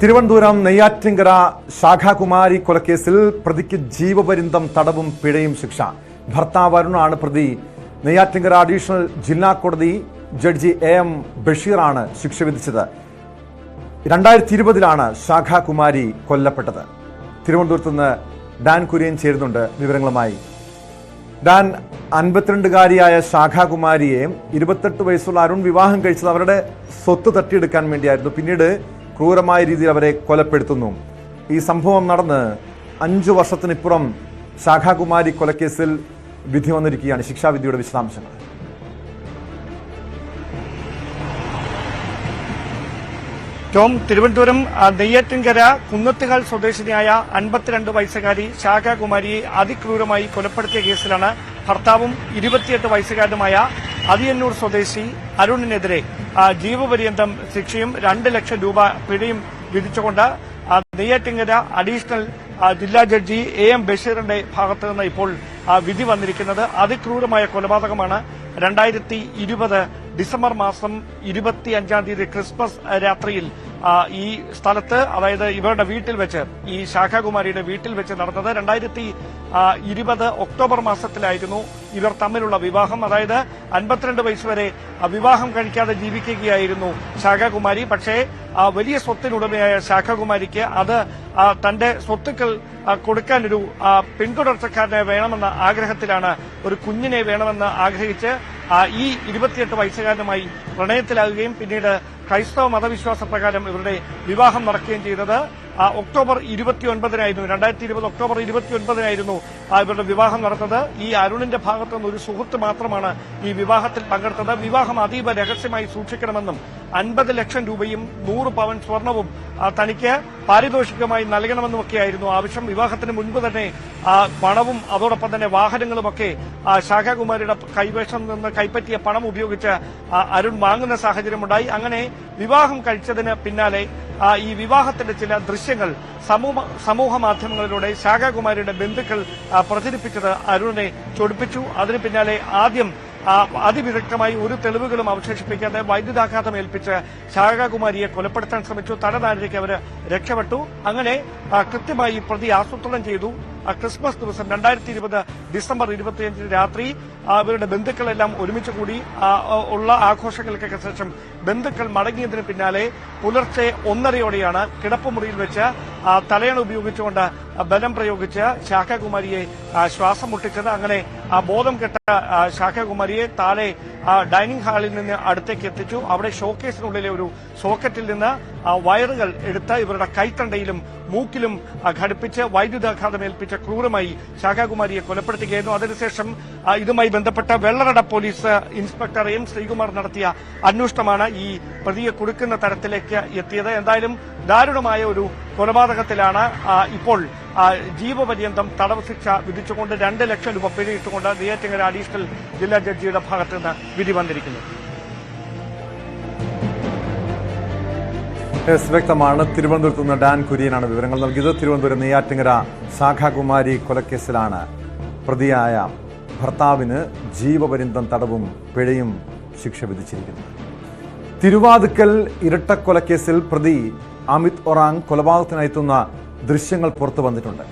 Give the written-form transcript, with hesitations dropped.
തിരുവനന്തപുരം നെയ്യാറ്റിൻകര ശാഖാകുമാരി കൊലക്കേസിൽ പ്രതിക്ക് ജീവപര്യന്തം തടവും പിഴയും ശിക്ഷ. ഭർത്താവ് അരുണാണ് പ്രതി. നെയ്യാറ്റിൻകര അഡീഷണൽ ജില്ലാ കോടതി ജഡ്ജി AM ബഷീറാണ് ശിക്ഷ വിധിച്ചത്. 2020 ശാഖാകുമാരി കൊല്ലപ്പെട്ടത്. തിരുവനന്തപുരത്ത് നിന്ന് ഡാൻ കുര്യൻ ചേരുന്നുണ്ട് വിവരങ്ങളുമായി. ഡാൻ, 52-കാരിയായ ശാഖാകുമാരിയെ 28 വയസ്സുള്ള അരുൺ വിവാഹം കഴിച്ചത് അവരുടെ സ്വത്ത് തട്ടിയെടുക്കാൻ വേണ്ടിയായിരുന്നു. പിന്നീട് ക്രൂരമായ രീതിയിൽ അവരെ കൊലപ്പെടുത്തുന്നു. ഈ സംഭവം നടന്ന് 5 വർഷത്തിനിപ്പുറം ശാഖാകുമാരി കൊലക്കേസിൽ വിധി വന്നിരിക്കുകയാണ്. ശിക്ഷാവിധിയുടെ വിശദാംശങ്ങൾ. തിരുവനന്തപുരം നെയ്യാറ്റിൻകര കുന്നത്തുകാൽ സ്വദേശിനിയായ 52 വയസ്സുകാരി ശാഖാകുമാരിയെ അതിക്രൂരമായി കൊലപ്പെടുത്തിയ കേസിലാണ് ഭർത്താവും 28 വയസ്സുകാരനുമായ അതിയന്നൂർ സ്വദേശി അരുണിനെതിരെ ജീവപര്യന്തം ശിക്ഷയും 2 ലക്ഷം രൂപ പിഴയും വിധിച്ചുകൊണ്ട് നെയ്യാറ്റിൻകര അഡീഷണൽ ജില്ലാ ജഡ്ജി AM ബഷീറിന്റെ ഭാഗത്തു നിന്ന് ഇപ്പോൾ വിധി വന്നിരിക്കുന്നത്. അതിക്രൂരമായ കൊലപാതകമാണ്. 2020 ഡിസംബർ മാസം 25-ാം തീയതി ക്രിസ്മസ് രാത്രിയിൽ ഈ സ്ഥലത്ത്, അതായത് ഇവരുടെ വീട്ടിൽ വെച്ച്, ഈ ശാഖാകുമാരിയുടെ വീട്ടിൽ വെച്ച് നടന്നത്. 2020 ഒക്ടോബർ മാസത്തിലായിരുന്നു ഇവർ തമ്മിലുള്ള വിവാഹം. അതായത് 52 വയസ്സ് വരെ വിവാഹം കഴിക്കാതെ ജീവിക്കുകയായിരുന്നു ശാഖാകുമാരി. പക്ഷേ വലിയ സ്വത്തിനുടമയായ ശാഖാകുമാരിക്ക് അത് തന്റെ സ്വത്തുക്കൾ കൊടുക്കാനൊരു പിന്തുടർച്ചക്കാരനെ വേണമെന്ന ആഗ്രഹത്തിലാണ്, ഒരു കുഞ്ഞിനെ വേണമെന്ന് ആഗ്രഹിച്ച് ഈ 28 വയസ്സുകാരനുമായി പ്രണയത്തിലാകുകയും പിന്നീട് ക്രൈസ്തവ മതവിശ്വാസ പ്രകാരം ഇവരുടെ വിവാഹം നടക്കുകയും ചെയ്തത് ഒക്ടോബർ 29-നായിരുന്നു. 2020 ഒക്ടോബർ 29-നായിരുന്നു ഇവരുടെ വിവാഹം നടന്നത്. ഈ അരുണിന്റെ ഭാഗത്തുനിന്ന് ഒരു സുഹൃത്ത് മാത്രമാണ് ഈ വിവാഹത്തിൽ പങ്കെടുത്തത്. വിവാഹം അതീവ രഹസ്യമായി സൂക്ഷിക്കണമെന്നും 50 ലക്ഷം രൂപയും 100 പവൻ സ്വർണവും തനിക്ക് പാരിതോഷികമായി നൽകണമെന്നുമൊക്കെയായിരുന്നു ആവശ്യം. വിവാഹത്തിന് മുൻപ് തന്നെ പണവും അതോടൊപ്പം തന്നെ വാഹനങ്ങളുമൊക്കെ ശാഖാകുമാരിയുടെ കൈവശം നിന്ന് കൈപ്പറ്റിയ പണം ഉപയോഗിച്ച് അരുൺ വാങ്ങുന്ന സാഹചര്യമുണ്ടായി. അങ്ങനെ വിവാഹം കഴിച്ചതിന് പിന്നാലെ ഈ വിവാഹത്തിന്റെ ചില ദൃശ്യങ്ങൾ സമൂഹ മാധ്യമങ്ങളിലൂടെ ശാഖാകുമാരിയുടെ ബന്ധുക്കൾ പ്രചരിപ്പിച്ചത് അരുണിനെ ചൊടിപ്പിച്ചു. അതിന് പിന്നാലെ ആദ്യം അതിവിദഗ്ധമായി ഒരു തെളിവുകളും അവശേഷിപ്പിക്കാതെ വൈദ്യുതാഘാതം ഏൽപ്പിച്ച് ശാഖാകുമാരിയെ കൊലപ്പെടുത്താൻ ശ്രമിച്ചു. തലനാരിലേക്ക് അവർ രക്ഷപ്പെട്ടു. അങ്ങനെ കൃത്യമായി പ്രതി ആസൂത്രണം ചെയ്തു. ക്രിസ്മസ് ദിവസം 2020 ഡിസംബർ 25 രാത്രി അവരുടെ ബന്ധുക്കളെല്ലാം ഒരുമിച്ച് കൂടി ഉള്ള ആഘോഷങ്ങൾക്കൊക്കെ ശേഷം ബന്ധുക്കൾ മടങ്ങിയതിന് പിന്നാലെ പുലർച്ചെ 1:30-യോടെയാണ് കിടപ്പുമുറിയിൽ വെച്ച് തലയണ ഉപയോഗിച്ചുകൊണ്ട് ബലം പ്രയോഗിച്ച് ശാഖാകുമാരിയെ ശ്വാസം മുട്ടിച്ചത്. അങ്ങനെ ബോധം കെട്ട ശാഖാകുമാരിയെ താഴെ ഡൈനിങ് ഹാളിൽ നിന്ന് അടുത്തേക്ക് എത്തിച്ചു. അവിടെ ഷോക്കേസിനുള്ളിലെ ഒരു സോക്കറ്റിൽ നിന്ന് വയറുകൾ എടുത്ത് ഇവരുടെ കൈത്തണ്ടയിലും മൂക്കിലും ഘടിപ്പിച്ച് വൈദ്യുതാഘാതം ഏൽപ്പിച്ച ക്രൂരമായി ശാഖാകുമാരിയെ കൊലപ്പെടുത്തുകയായിരുന്നു. അതിനുശേഷം ഇതുമായി ബന്ധപ്പെട്ട Vellarada police inspector M Sreekumar നടത്തിയ അന്വേഷണമാണ് ഈ പ്രതിയെ കുടുക്കുന്ന തരത്തിലേക്ക് എത്തിയത്. എന്തായാലും ദാരുണമായ ഒരു കൊലപാതകത്തിലാണ് ഇപ്പോൾ ജീവപര്യന്തം തടവ് ശിക്ഷ വിധിച്ചുകൊണ്ട് 2 ലക്ഷം രൂപ പിഴയിട്ടുകൊണ്ട് നെയ്യാറ്റിൻകര അഡീഷണൽ ജില്ലാ ജഡ്ജിയുടെ ഭാഗത്ത് നിന്ന് വിധി വന്നിരിക്കുന്നത്. വ്യക്തമാണ്. തിരുവനന്തപുരത്ത് നിന്ന് ഡാൻ കുര്യനാണ് വിവരങ്ങൾ നൽകിയത്. തിരുവനന്തപുരം നെയ്യാറ്റിൻകര ശാഖാകുമാരി കൊലക്കേസിലാണ് പ്രതിയായ ഭർത്താവിന് ജീവപര്യന്തം തടവും പിഴയും ശിക്ഷ വിധിച്ചിരിക്കുന്നത്. തിരുവാതുക്കൽ ഇരട്ടക്കൊലക്കേസിൽ പ്രതി അമിത് ഒറാങ് കൊലപാതകത്തിനെത്തുന്ന ദൃശ്യങ്ങൾ പുറത്തു വന്നിട്ടുണ്ട്.